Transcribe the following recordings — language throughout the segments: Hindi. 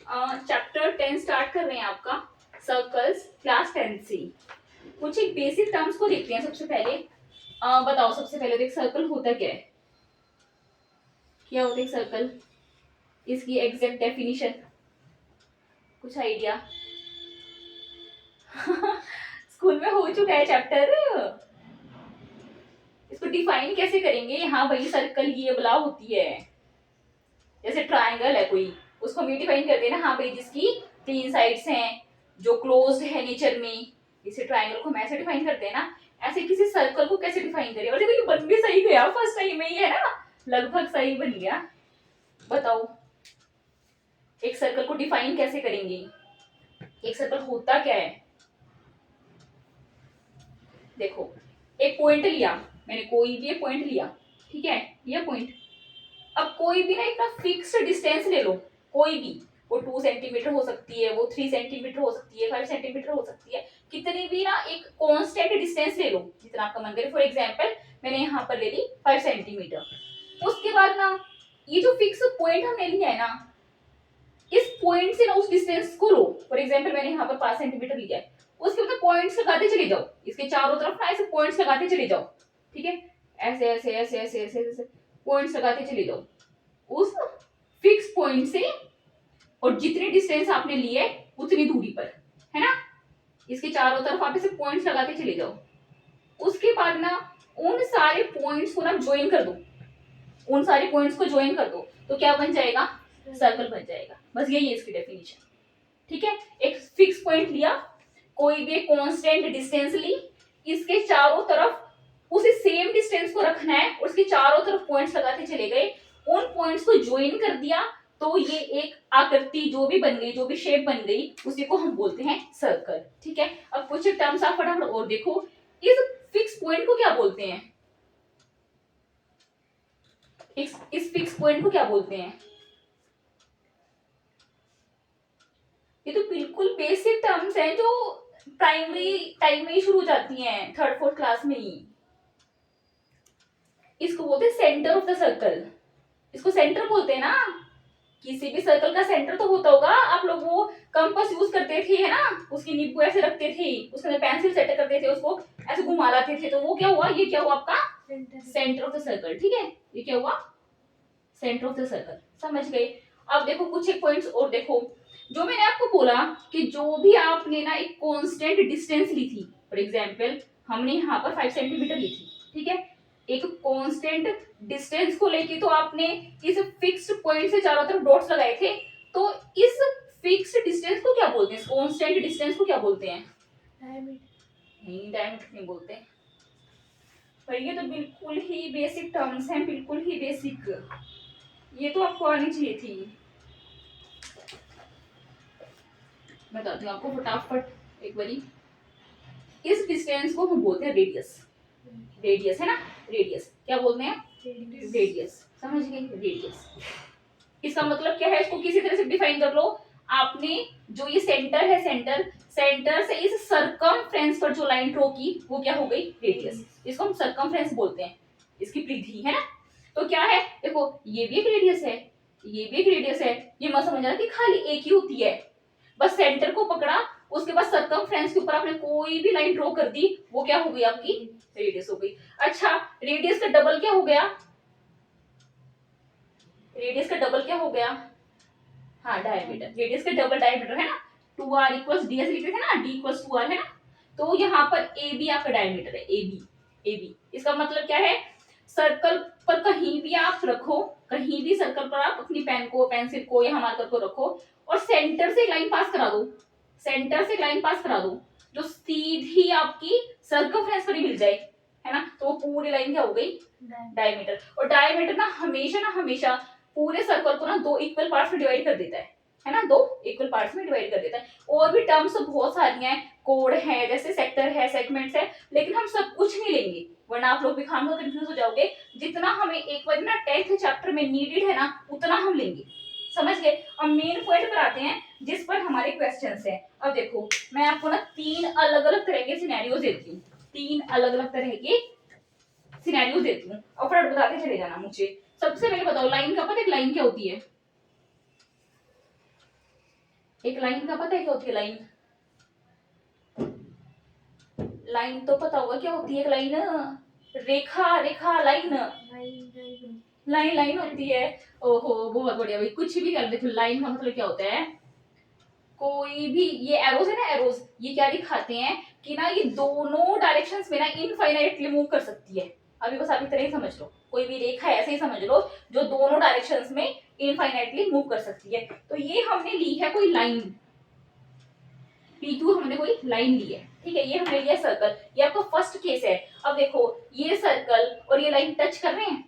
चैप्टर 10 स्टार्ट कर रहे हैं आपका, सर्कल्स, क्लास 10 से। कुछ एक बेसिक टर्म्स को देखते हैं सबसे पहले। बताओ सबसे पहले देख, सर्कल होता क्या है? क्या होता है एक सर्कल? इसकी एग्जैक्ट डेफिनेशन, कुछ आइडिया? स्कूल में हो चुका है चैप्टर। इसको डिफाइन कैसे करेंगे? हाँ भाई, सर्कल ये बला होती है, जैसे ट्रायंगल है कोई, उसको हम डिफाइन करते हैं ना। हाँ भाई, जिसकी 3 साइड्स हैं, जो क्लोज्ड है नेचर में, इसे ट्रायंगल को हम ऐसे डिफाइन करते हैं ना। ऐसे किसी सर्कल को कैसे डिफाइन करें? और देखो ये बन भी सही गया, फर्स्ट टाइम में ही है ना, लगभग सही बन गया। बताओ एक सर्कल को डिफाइन कैसे करेंगे? एक सर्कल होता क्या है? देखो, एक पॉइंट लिया मैंने, कोई भी एक पॉइंट लिया, ठीक है, ये पॉइंट। अब कोई भी ना इतना फिक्स्ड डिस्टेंस ले लो, कोई भी, वो 2 सेंटीमीटर हो सकती है, वो 3 सेंटीमीटर हो सकती है, 5 सेंटीमीटर हो सकती है, कितनी भी ना एक कांस्टेंट डिस्टेंस ले लो जितना आपका मन करे। फॉर एग्जांपल मैंने यहाँ पर ले ली 5 सेंटीमीटर। उसके बाद ना ये जो फिक्स पॉइंट हमने लिया है ना, इस पॉइंट से ना उस डिस्टेंस को लो। फॉर एग्जांपल मैंने यहाँ पर 5 सेंटीमीटर लिया है, उसके बाद पॉइंट्स लगाते चले जाओ, इसके चारों तरफ ना ऐसे पॉइंट्स लगाते चले जाओ, ठीक है, ऐसे ऐसे ऐसे ऐसे ऐसे ऐसे पॉइंट्स लगाते चले जाओ उस फिक्स पॉइंट से, और जितनी डिस्टेंस आपने ली है उतनी दूरी पर, है ना। इसके चारों तरफ आप इसे पॉइंट्स लगाते चले जाओ। उसके बाद ना उन सारे पॉइंट्स को ना ज्वाइन कर दो, उन सारे पॉइंट्स को ज्वाइन कर दो, तो क्या बन जाएगा? सर्कल बन जाएगा। बस यही है इसकी डेफिनेशन, ठीक है। एक फिक्स पॉइंट लिया, कोई भी एक कांस्टेंट डिस्टेंस ली, इसके चारों तरफ उसी सेम डिस्टेंस को रखना है, और उसके चारों तरफ पॉइंट्स लगाते चले गए, उन पॉइंट्स को ज्वाइन कर दिया, तो ये एक आकृति जो भी बन गई, जो भी शेप बन गई, उसी को हम बोलते हैं सर्कल, ठीक है। अब कुछ टर्म्स आप फटाफट और देखो, इस फिक्स पॉइंट को क्या बोलते हैं? इस फिक्स पॉइंट को क्या बोलते हैं? ये तो बिल्कुल बेसिक टर्म्स हैं जो प्राइमरी टाइम में ही शुरू हो जाती हैं, 3rd 4th क्लास में ही। इसको बोलते हैं सेंटर ऑफ द सर्कल। इसको सेंटर बोलते हैं ना। किसी भी सर्कल का सेंटर तो होता होगा। आप लोग वो कंपास यूज करते थे, है ना, उसकी निब को ऐसे रखते थे, उसके अंदर पेंसिल सेट करते थे, उसको ऐसे घुमा लाते थे, तो वो क्या हुआ? ये क्या हुआ आपका? सेंटर ऑफ द सर्कल, ठीक है। ये क्या हुआ? सेंटर ऑफ द सर्कल, समझ गए। अब देखो कुछ एक पॉइंट्स और देखो, जो मैंने आपको बोला कि जो भी आपने ना एक कांस्टेंट डिस्टेंस ली थी, फॉर एग्जांपल हमने यहाँ पर 5 सेंटीमीटर ली थी, ठीक है, एक कांस्टेंट डिस्टेंस को लेके तो आपने इस फिक्स्ड पॉइंट से चारों तरफ डॉट्स लगाए थे, तो इस फिक्स्ड डिस्टेंस को क्या बोलते हैं? कांस्टेंट डिस्टेंस को क्या बोलते हैं? नहीं, डायमीटर नहीं बोलते भाई। ये तो बिल्कुल ही बेसिक टर्म्स हैं, बिल्कुल ही बेसिक, ये तो आपको आनी चाहिए थी। बताती हूँ आपको फटाफट एक बारी। इस डिस्टेंस को हम बोलते हैं रेडियस। रेडियस है ना, रेडियस क्या बोलते हैं? रेडियस, समझ गए? रेडियस, इसका मतलब क्या है? इसको किसी तरह से डिफाइन कर लो। आपने जो ये सेंटर है, सेंटर से इस सर्कमफ्रेंस पर जो लाइन ड्रॉ की, वो क्या हो गई? रेडियस। इसको हम सर्कमफ्रेंस बोलते हैं, इसकी परिधि, है ना। तो क्या है? देखो ये भी एक रेडियस है, ये भी एक रेडियस है। ये मत समझना कि खाली एक ही होती है। बस सेंटर को पकड़ा, उसके बाद सर्कमफ्रेंस के ऊपर आपने कोई भी लाइन ड्रॉ कर दी, वो क्या हो गई? आपकी रेडियस हो गई। अच्छा, रेडियस का डबल क्या हो गया? रेडियस का डबल क्या हो गया? हाँ, डायमीटर। रेडियस का डबल डायमीटर है ना, 2r इक्वल्स ds लिखते थे ना, d इक्वल्स 2r है ना। तो यहाँ पर AB आपका डायमीटर है, AB। इसका मतलब क्या है? सर्कल पर कहीं भी आप रखो, कहीं भी सर्कल पर आप अपनी पेन को, पेंसिल को या मार्कर को रखो, और सेंटर से लाइन पास करा दो, सेंटर से लाइन पास करा दो, जो सीधी आपकी सर्कमफ्रेंस पर ही मिल जाए, है ना, तो वो पूरी लाइन क्या हो गई? डायमीटर। और डायमीटर ना हमेशा पूरे सर्कल को ना 2 इक्वल पार्ट्स में डिवाइड कर देता है ना, 2 इक्वल पार्ट्स में डिवाइड कर देता है। और भी टर्म्स तो बहुत सारी हैं, कोड है, जैसे सेक्टर है, सेगमेंट्स है, लेकिन हम सब कुछ नहीं लेंगे, वरना आप लोग भी खामखा कंफ्यूज हो जाओगे। जितना हमें एक बार ना 10th चैप्टर में नीडेड है ना, उतना हम लेंगे, समझ गए। अब मेन पॉइंट पर आते हैं, जिस पर हमारे क्वेश्चंस हैं। अब देखो, मैं आपको ना 3 अलग अलग तरह के सिनेरियोज देती हूँ, 3 अलग अलग तरह के सिनेरियो देती हूँ, और फटाफट बताते चले जाना मुझे। सबसे पहले बताओ, लाइन का पता है? लाइन क्या होती है? एक लाइन का पता है क्या होती है लाइन? लाइन तो पता होगा क्या होती है एक लाइन? रेखा, रेखा, लाइन। लाइन लाइन होती है। ओहो बहुत बढ़िया भाई, कुछ भी कर देखो। लाइन का मतलब क्या होता है? कोई भी, ये एरोज है ना, एरोज ये क्या दिखाते हैं कि ना ये दोनों डायरेक्शंस में ना इनफाइनाइटली मूव कर सकती है। अभी बस आप इतना ही समझ लो, कोई भी रेखा ऐसे ही समझ लो जो दोनों डायरेक्शंस में इनफाइनाइटली मूव कर सकती है। तो ये हमने ली है कोई लाइन, P2 हमने कोई लाइन ली है, ठीक है। ये हमने लिया सर्कल, ये आपका फर्स्ट केस है। अब देखो ये सर्कल और ये लाइन टच कर रहे हैं?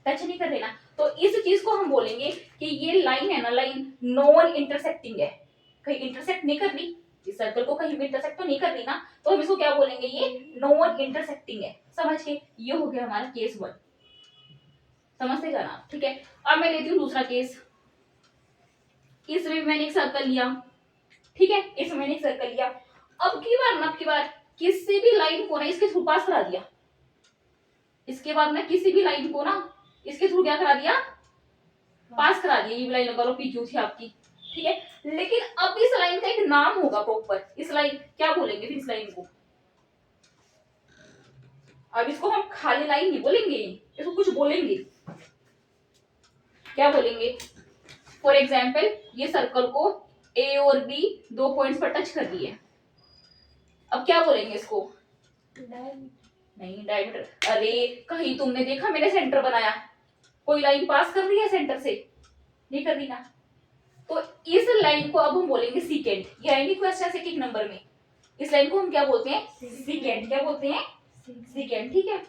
टच नहीं कर रहे ना, तो इस चीज को हम बोलेंगे कि ये लाइन है ना, लाइन नॉन इंटरसेक्टिंग है, कहीं इंटरसेक्ट नहीं कर रही, इस सर्कल को कहीं भी इंटरसेक्ट तो नहीं कर रही ना, तो हम इसको क्या बोलेंगे? ये नॉन इंटरसेक्टिंग है। समझ के, ये हो गया हमारा केस 1, समझते जाना, ठीक है। अब मैं लेती हूँ दूसरा केस। इसमें मैंने एक सर्कल लिया, ठीक है, इसमें मैंने एक सर्कल लिया। अब की बार किसी भी लाइन को ना इसके थ्रू पास करा दिया, इसके बाद मैं किसी भी लाइन को ना इसके थ्रू क्या करा दिया? पास करा दिया। ये लाइन लगा लो PQ थी आपकी, ठीक है। लेकिन अब इस लाइन का एक नाम होगा प्रॉपर, इस लाइन क्या बोलेंगे फिर इस लाइन को? अब इसको हम खाली लाइन नहीं बोलेंगे, इसको कुछ बोलेंगे। क्या बोलेंगे? फॉर एग्जाम्पल ये सर्कल को A और B 2 पॉइंट्स पर टच कर दिए, अब क्या बोलेंगे इसको? नहीं डायमीटर। अरे कहीं तुमने देखा मैंने सेंटर बनाया? कोई लाइन पास कर रही है सेंटर से? नहीं कर रही ना। तो इस लाइन को अब हम बोलेंगे सीकेंट। ये आएंगे क्वेश्चन से 1 नंबर में। इस लाइन को हम क्या बोलते हैं? सीकेंट। क्या बोलते हैं? सीकेंट, ठीक है।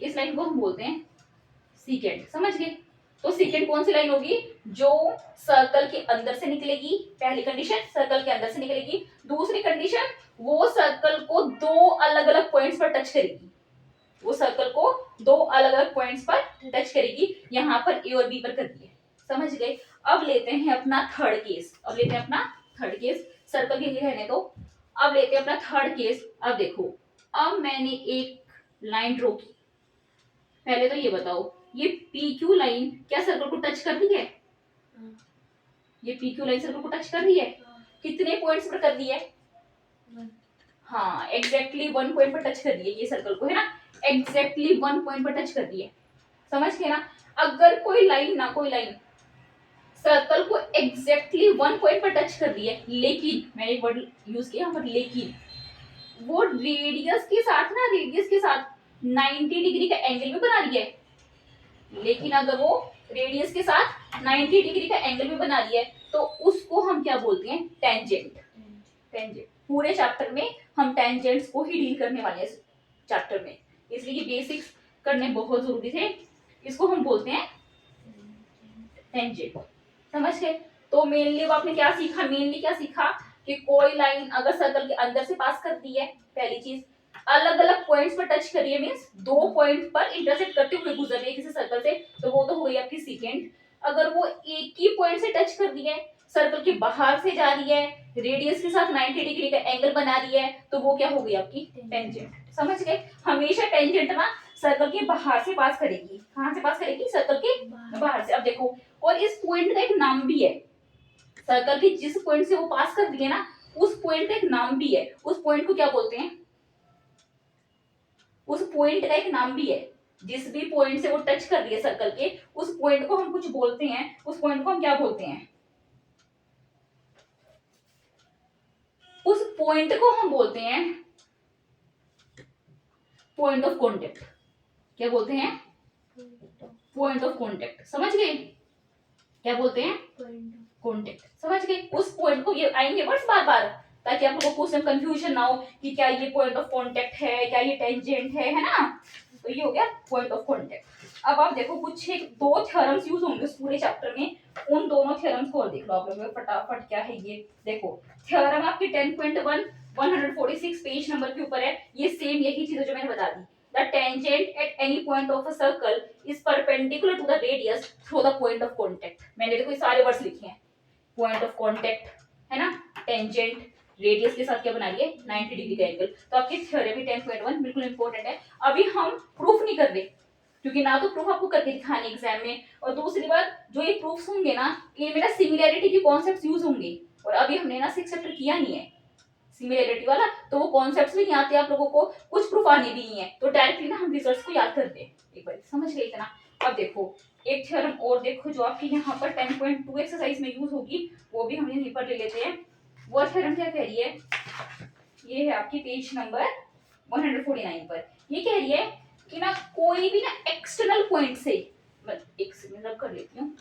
इस लाइन को हम बोलते हैं सीकेंट, समझ गए। तो सीकेंट कौन सी लाइन होगी? जो सर्कल के अंदर से निकलेगी, पहली कंडीशन सर्कल के अंदर से निकलेगी। दूसरी कंडीशन वो सर्कल को 2 अलग अलग पॉइंट्स पर टच करेगी, वो सर्कल को 2 अलग अलग पॉइंट्स पर टच करेगी। यहाँ पर A और B पर कर दिए, समझ गए। अब लेते हैं अपना थर्ड केस, अब लेते हैं अपना थर्ड केस। सर्कल के लिए रहने दो, अब लेते हैं अपना थर्ड केस। अब देखो, अब मैंने एक लाइन ड्रॉ की। पहले तो ये बताओ, ये PQ लाइन क्या सर्कल को टच कर रही है? ये PQ लाइन सर्कल को टच कर रही है? कितने पॉइंट्स पर कर रही है? हाँ एग्जैक्टली 1 पॉइंट पर टच कर रही है ये सर्कल को, है ना। एग्जैक्टली 1 पॉइंट पर टच कर रही है, समझ गए ना। अगर कोई लाइन ना, कोई लाइन सर्कल को एग्जैक्टली 1 पॉइंट पर टच कर रही है, लेकिन मैंने एक वर्ड यूज किया यहाँ पर लेकिन, वो रेडियस के साथ ना, रेडियस के साथ 90 डिग्री का एंगल भी बना रही है। लेकिन अगर वो रेडियस के साथ 90 डिग्री का एंगल भी बना रही है तो उसको हम क्या बोलते हैं? टेंजेंट। टेंजेंट, पूरे चैप्टर में हम टेंजेंट्स को ही डील करने वाले हैं चैप्टर में, इसलिए ये बेसिक्स करने बहुत जरूरी थे। इसको हम बोलते हैं टेंजेंट, समझ गए। तो मेनली आपने क्या सीखा? मेनली क्या सीखा कि कोई लाइन अगर सर्कल के अंदर से पास करती है, पहली चीज, अलग अलग पॉइंट्स पर टच करिए, मींस 2 पॉइंट पर इंटरसेक्ट करते हुए गुजर रही है किसी सर्कल से, तो वो तो हो गई आपकी सीकेंट। अगर वो एक ही पॉइंट से टच कर रही है, सर्कल के बाहर से जा रही है, रेडियस के साथ 90 डिग्री का एंगल बना रही है, तो वो क्या हो गई आपकी? टेंजेंट, समझ गए। हमेशा टेंजेंट ना सर्कल के बाहर से पास करेगी। कहां से पास करेगी? सर्कल के बाहर से। अब देखो, और इस पॉइंट का एक नाम भी है, सर्कल के जिस पॉइंट से वो पास कर रही है ना, उस पॉइंट का एक नाम भी है। उस पॉइंट को क्या बोलते हैं? उस पॉइंट का एक नाम भी है, जिस भी पॉइंट से वो टच कर रही है सर्कल के, उस पॉइंट को हम कुछ बोलते हैं। उस पॉइंट को हम क्या बोलते हैं? उस पॉइंट को हम बोलते हैं पॉइंट ऑफ कांटेक्ट। क्या बोलते हैं? पॉइंट ऑफ कांटेक्ट, समझ गए। क्या बोलते हैं? कांटेक्ट, समझ गए। उस पॉइंट को, ये आएंगे वर्ड्स बार बार ताकि आप लोगों को क्वेश्चन कंफ्यूजन ना हो कि क्या ये पॉइंट ऑफ कांटेक्ट है, क्या ये टेंजेंट है ना। तो ये हो गया पॉइंट ऑफ कांटेक्ट। अब आप देखो, कुछ एक 2 थ्योरम्स यूज होंगे उस पूरे चैप्टर में, उन दोनों थ्योरम्स को और देख लो आप लोग फटाफट। क्या है ये? देखो, थ्योरम आपकी 10.1 146 पेज नंबर के ऊपर है। ये सेम यही चीज है जो मैंने बता दी। The tangent at any point of a circle is perpendicular to the radius through the point of contact। मैंने देखो ये सारे वर्ड्स लिखे हैं, पॉइंट ऑफ कांटेक्ट, है ना, टेंजेंट, रेडियस के साथ क्या बना रही है? 90 डिग्री का एंगल। तो आपकी थ्योरम भी 10.1 बिल्कुल इंपॉर्टेंट है। अभी हम प्रूफ नहीं कर रहे, क्योंकि ना तो प्रूफ आपको करके दिखाने एग्जाम में, और दूसरी बात जो ये प्रूफ्स होंगे ना, ये में ना सिमिलैरिटी के कॉन्सेप्ट्स यूज होंगे। और अभी हमने ना 6 चैप्टर किया नहीं है सिमिलरिटी वाला, तो वो कॉन्सेप्ट्स भी नहीं आते आप लोगों को, कुछ प्रूफ आने भी नहीं है, तो डायरेक्टली ना हम रिजल्ट्स को याद करते हैं। एक बार समझ गए इतना। अब देखो एक थ्योरम और देखो जो आपकी यहाँ पर 10.2 एक्सरसाइज में यूज होगी, वो भी हम यहीं पर ले लेते हैं। वो थ्योरम क्या कह रही है, ये है आपकी पेज नंबर 149 पर। ये कह रही है कि ना कोई भी ना एक्सटर्नल पॉइंट से, एक सेकंड रब कर लेती हूँ,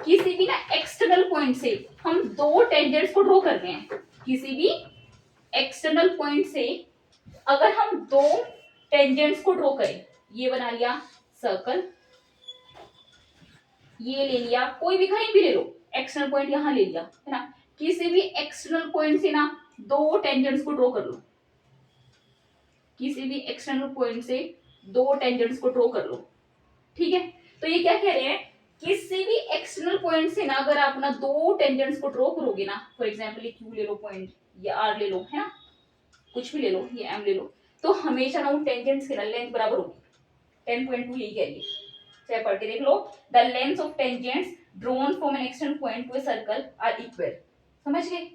किसी भी ना एक्सटर्नल पॉइंट से हम दो टेंजेंट्स को ड्रॉ कर रहे हैं। किसी भी एक्सटर्नल पॉइंट से अगर हम दो टेंजेंट्स को ड्रॉ करें, ये बना लिया सर्कल, ये ले लिया, कोई भी कहीं भी ले लो, एक्सटर्नल पॉइंट यहां ले लिया, है ना। किसी भी एक्सटर्नल पॉइंट से ना दो टेंजेंट्स को ड्रॉ कर लो, किसी भी एक्सटर्नल पॉइंट से दो टेंजेंट्स को ड्रॉ कर लो, ठीक है। तो ये क्या कह रहे हैं, किसी भी एक्सटर्नल पॉइंट से ना अगर आप ना दो टेंजेंट्स को ड्रॉ करोगे ना, फॉर एग्जांपल ये क्यू ले लो पॉइंट, ये आर ले लो, है ना, कुछ भी ले लो, ये एम ले लो, तो हमेशा ना उन टेंजेंट्स की ना लेंथ बराबर होगी। 10.2 यही कह रही है, चाहे पढ़ के देख लो, the length of tangents drawn from an external point to a circle are equal. समझ गए,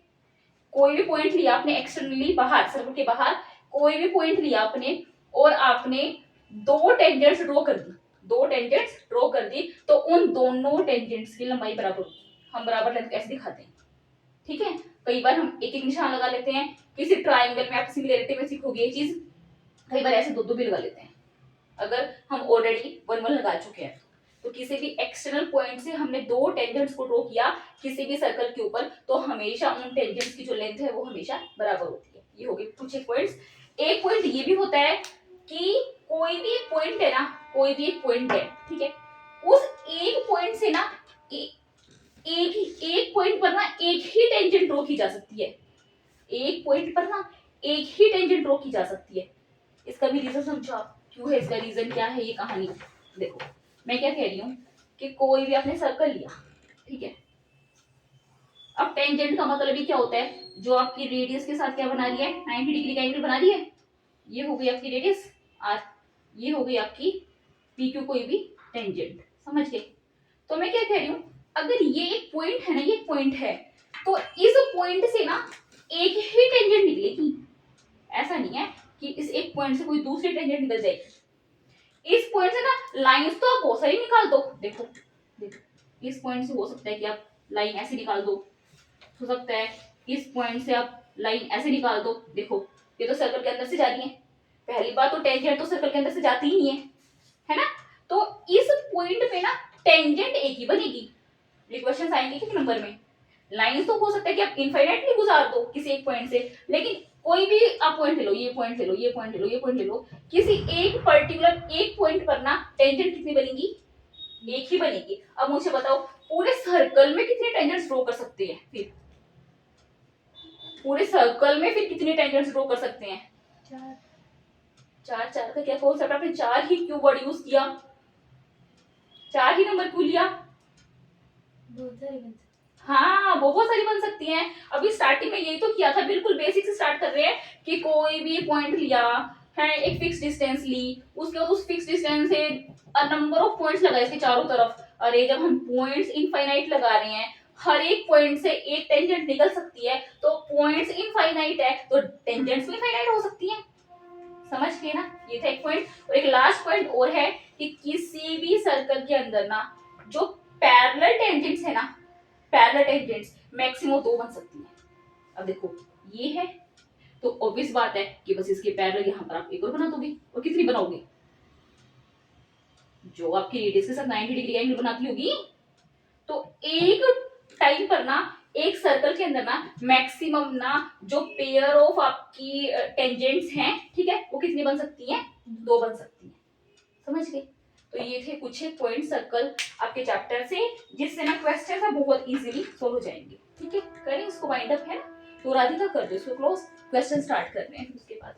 कोई भी पॉइंट लिया आपने एक्सटर्नली बाहर, सर्कल के बाहर कोई भी पॉइंट लिया आपने और आपने दो टेंजेंट्स ड्रॉ कर दी, दो टेंजेंट्स ड्रॉ कर दी, तो उन दोनों टेंजेंट्स की लंबाई बराबर होगी। हम बराबर लेंथ कैसे दिखाते हैं, ठीक है। कई बार हम एक एक निशान लगा लेते हैं, किसी ट्रायंगल में आप सिमिलरिटी में सीखोगे ये चीज, कई बार ऐसे दो दो भी लगा लेते हैं अगर हम ऑलरेडी वन वन लगा चुके हैं। तो किसी भी एक्सटर्नल पॉइंट से हमने दो टेंजेंट्स को ड्रॉ किया किसी भी सर्कल के ऊपर, तो हमेशा उन टेंजेंट्स की जो लेंथ है वो हमेशा बराबर होती है। ये हो गए कुछ एक पॉइंट्स। एक पॉइंट ये भी होता है कि कोई भी एक पॉइंट है ना, कोई भी एक पॉइंट है, ठीक है, उस एक पॉइंट से ना एक पॉइंट पर ना एक ही टेंजेंट ड्रॉ की जा सकती है, एक पॉइंट पर ना एक ही टेंजेंट ड्रॉ की जा सकती है। इसका भी रीजन समझो आप, क्यों है इसका रीजन, क्या है ये कहानी। देखो मैं क्या कह रही हूँ कि कोई भी आपने सर्कल लिया, ठीक है, अब टेंजेंट का मतलब ही क्या होता है, जो आपकी रेडियस के साथ क्या बना रही है, 90 डिग्री का एंगल बना रही है। ये हो गई आपकी रेडियस आर, ये हो गई आपकी पी क्यू, कोई भी टेंजेंट, समझ गए। तो मैं क्या कह रही हूँ, अगर ये एक पॉइंट है ना, ये पॉइंट है, तो इस पॉइंट से ना एक ही टेंजेंट निकलेगी। ऐसा नहीं है कि इस एक पॉइंट से कोई दूसरी टेंजेंट निकल जाएगी। इस पॉइंट से ना लाइंस तो आप बहुत सारी निकाल दो, देखो देखो, इस पॉइंट से हो सकता है कि आप लाइन ऐसे निकाल दो, हो सकता है इस पॉइंट से आप लाइन ऐसे निकाल दो। देखो ये तो सर्कल के अंदर से जा रही है, पहली बात तो टेंजेंट तो सर्कल के अंदर से जाती ही नहीं है ना। तो इस पॉइंट पे ना टेंजेंट एक ही बनेगी। ये क्वेश्चन आएंगे किस नंबर में, लाइंस तो हो सकता है कि आप इनफाइनाइटली गुजार दो किसी एक पॉइंट से, लेकिन कोई भी आप पॉइंट ले लो, ये पॉइंट ले लो, ये पॉइंट ले लो, ये पॉइंट ले लो, किसी एक पर्टिकुलर एक पॉइंट पर ना टेंजेंट कितनी बनेगी, एक ही बनेगी। अब मुझे बताओ पूरे सर्कल में कितने टेंजेंट्स ड्रॉ कर सकते हैं, फिर पूरे सर्कल में फिर कितने टेंजेंट्स ड्रॉ कर सकते हैं, चार। चार चार का क्या कॉन्सेप्ट, आपने चार ही क्यों वर्ड यूज किया, चार ही नंबर क्यों लिया, हाँ बहुत सारी बन सकती हैं। अभी स्टार्टिंग में यही तो किया था, बिल्कुल बेसिक से स्टार्ट कर रहे हैं कि कोई भी पॉइंट लिया है, एक फिक्स डिस्टेंस ली, उसके बाद उस फिक्स डिस्टेंस से नंबर ऑफ पॉइंट्स लगाए इसके चारों तरफ। अरे जब हम पॉइंट्स इनफाइनाइट लगा रहे हैं, हर एक पॉइंट से एक टेंजेंट निकल सकती है, तो पॉइंट्स इनफाइनाइट है तो टेंजेंट्स भी इनफाइनाइट हो सकती हैं। समझ गए ना, ये था एक पॉइंट। और एक लास्ट पॉइंट और है कि किसी भी सर्कल के अंदर ना जो पैरेलल टेंजेंट्स है ना, पैरेलल टेंजेंट्स मैक्सिमम दो बन सकती हैं। अब देखो ये है तो ऑब्वियस बात है कि बस इसके पैरेलल यहाँ पर आप एक और बना दोगे, और कितनी बनाओगे, जो आपकी रेडियस के साथ 90 डिग्री एंगल बनाती होगी। तो एक टाइम पर ना एक सर्कल के अंदर ना मैक्सिमम ना जो पेयर ऑफ आपकी टेंजेंट्स हैं, ठीक है, वो कितनी बन सकती हैं, दो बन सकती हैं। समझ गए। तो ये थे कुछ एक पॉइंट सर्कल आपके चैप्टर से, जिससे ना क्वेश्चन बहुत इजीली सोल्व हो जाएंगे। ठीक है, करें इसको वाइंड अप, है ना। तो राधिका कर दो इसको क्लोज, क्वेश्चन स्टार्ट कर रहे हैं उसके बाद।